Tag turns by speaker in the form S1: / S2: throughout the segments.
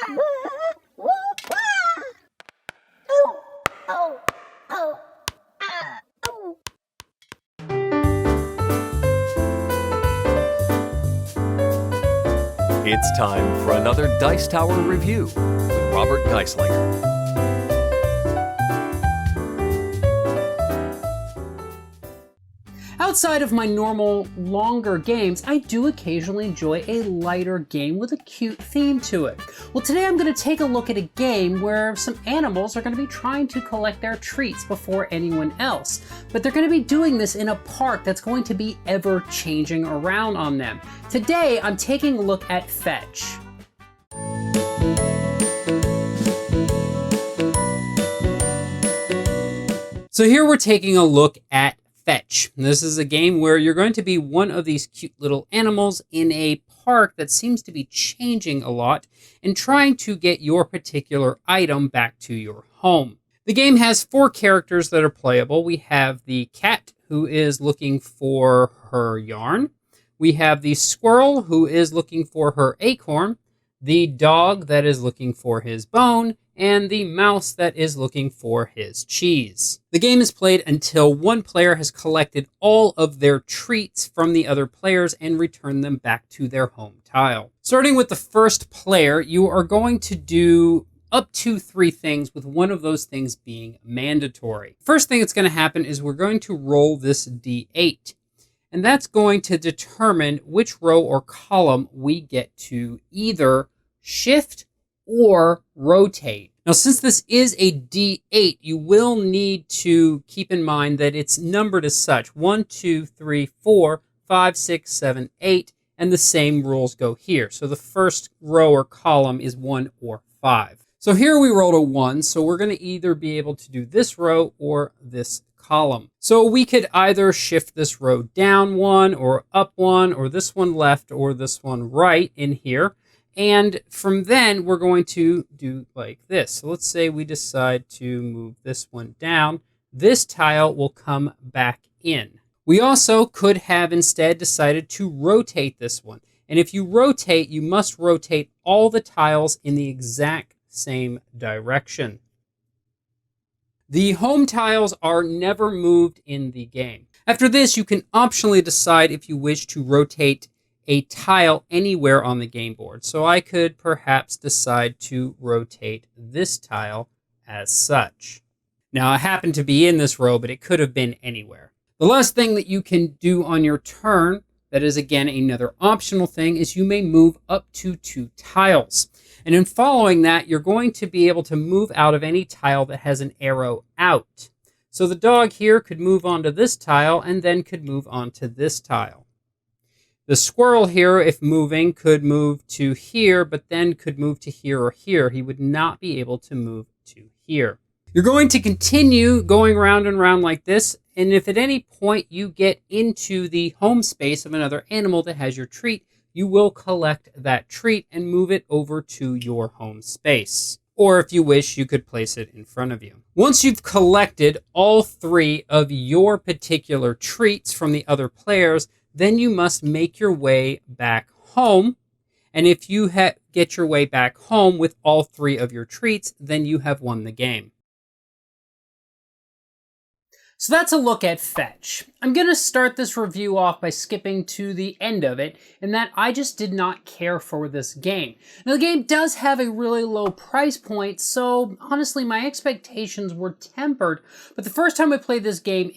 S1: It's time for another Dice Tower review with Robert Geistlinger.
S2: Outside of my normal, longer games, I do occasionally enjoy a lighter game with a cute theme to it. Well, today I'm going to take a look at a game where some animals are going to be trying to collect their treats before anyone else. But they're going to be doing this in a park that's going to be ever-changing around on them. Today, I'm taking a look at Fetch. So here we're taking a look at Fetch. This is a game where you're going to be one of these cute little animals in a park that seems to be changing a lot and trying to get your particular item back to your home. The game has 4 characters that are playable. We have the cat, who is looking for her yarn. We have the squirrel, who is looking for her acorn. The dog that is looking for his bone, and the mouse that is looking for his cheese. The game is played until one player has collected all of their treats from the other players and returned them back to their home tile. Starting with the first player, you are going to do up to 3 things, with one of those things being mandatory. First thing that's going to happen is we're going to roll this D8. And that's going to determine which row or column we get to either shift or rotate. Now, since this is a D8, you will need to keep in mind that it's numbered as such. 1, 2, 3, 4, 5, 6, 7, 8, and the same rules go here. So the first row or column is 1 or 5. So here we rolled a 1, so we're going to either be able to do this row or this column. So we could either shift this row down 1 or up 1, or this one left or this one right in here. And from then, we're going to do like this. So let's say we decide to move this one down. This tile will come back in. We also could have instead decided to rotate this one. And if you rotate, you must rotate all the tiles in the exact same direction. The home tiles are never moved in the game. After this, you can optionally decide if you wish to rotate a tile anywhere on the game board. So I could perhaps decide to rotate this tile as such. Now, I happen to be in this row, but it could have been anywhere. The last thing that you can do on your turn, that is again another optional thing, is you may move up to 2 tiles. And in following that, you're going to be able to move out of any tile that has an arrow out. So the dog here could move onto this tile and then could move onto this tile. The squirrel here, if moving, could move to here, but then could move to here or here. He would not be able to move to here. You're going to continue going round and round like this, and if at any point you get into the home space of another animal that has your treat, you will collect that treat and move it over to your home space. Or if you wish, you could place it in front of you. Once you've collected all 3 of your particular treats from the other players, then you must make your way back home. And if you get your way back home with all 3 of your treats, then you have won the game. So that's a look at Fetch. I'm going to start this review off by skipping to the end of it, in that I just did not care for this game. Now, the game does have a really low price point, so honestly, my expectations were tempered. But the first time I played this game,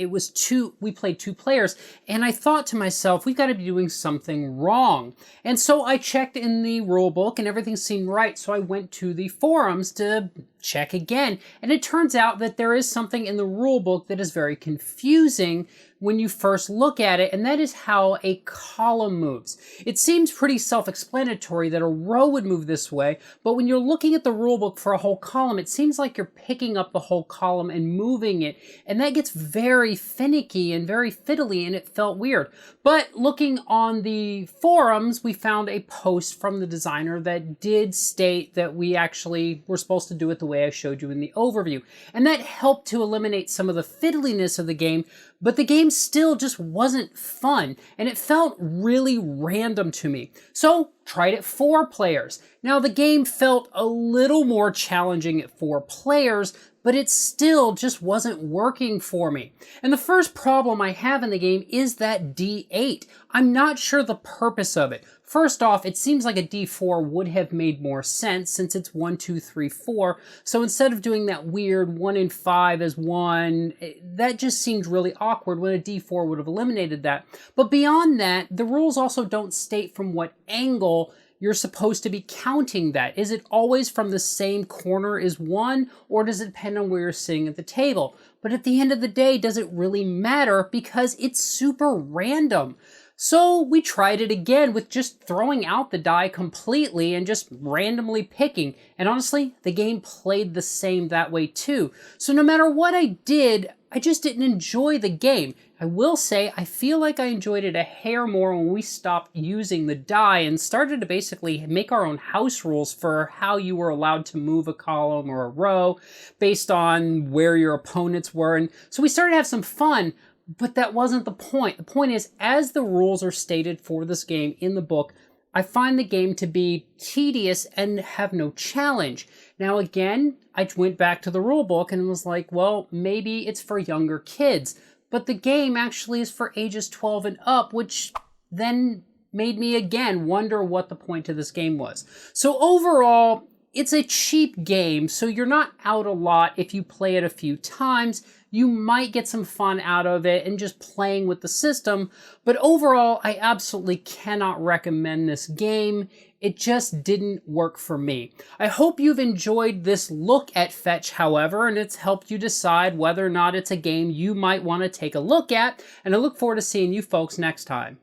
S2: we played 2 players, and I thought to myself, we've got to be doing something wrong. And so I checked in the rule book, and everything seemed right, so I went to the forums to check again. And it turns out that there is something in the rule book that is very confusing when you first look at it, and that is how a column moves. It seems pretty self-explanatory that a row would move this way, but when you're looking at the rulebook for a whole column, it seems like you're picking up the whole column and moving it, and that gets very finicky and very fiddly, and it felt weird. But looking on the forums, we found a post from the designer that did state that we actually were supposed to do it the way I showed you in the overview, and that helped to eliminate some of the fiddliness of the game, but the game still just wasn't fun, and it felt really random to me. So tried it 4 players. Now the game felt a little more challenging at 4 players, but it still just wasn't working for me. And the first problem I have in the game is that D8. I'm not sure the purpose of it. First off, it seems like a D4 would have made more sense since it's 1, 2, 3, 4. So instead of doing that weird 1 in 5 as 1, that just seemed really awkward when a D4 would have eliminated that. But beyond that, the rules also don't state from what angle you're supposed to be counting that. Is it always from the same corner as 1, or does it depend on where you're sitting at the table? But at the end of the day, does it really matter because it's super random? So we tried it again with just throwing out the die completely and just randomly picking. And honestly, the game played the same that way too. So no matter what I did, I just didn't enjoy the game. I will say, I feel like I enjoyed it a hair more when we stopped using the die and started to basically make our own house rules for how you were allowed to move a column or a row based on where your opponents were. And so we started to have some fun, but that wasn't the point. The point is, as the rules are stated for this game in the book, I find the game to be tedious and have no challenge. Now again, I went back to the rule book and was like, well, maybe it's for younger kids. But the game actually is for ages 12 and up, which then made me again wonder what the point of this game was. So overall, it's a cheap game, so you're not out a lot if you play it a few times. You might get some fun out of it and just playing with the system, but overall, I absolutely cannot recommend this game. It just didn't work for me. I hope you've enjoyed this look at Fetch, however, and it's helped you decide whether or not it's a game you might want to take a look at, and I look forward to seeing you folks next time.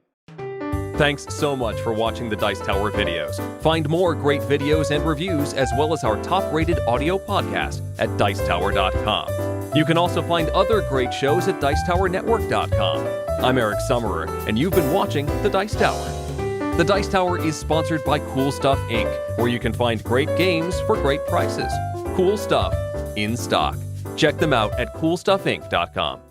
S1: Thanks so much for watching the Dice Tower videos. Find more great videos and reviews, as well as our top-rated audio podcast at Dicetower.com. You can also find other great shows at Dicetowernetwork.com. I'm Eric Summerer, and you've been watching The Dice Tower. The Dice Tower is sponsored by Cool Stuff Inc., where you can find great games for great prices. Cool stuff in stock. Check them out at CoolStuffInc.com.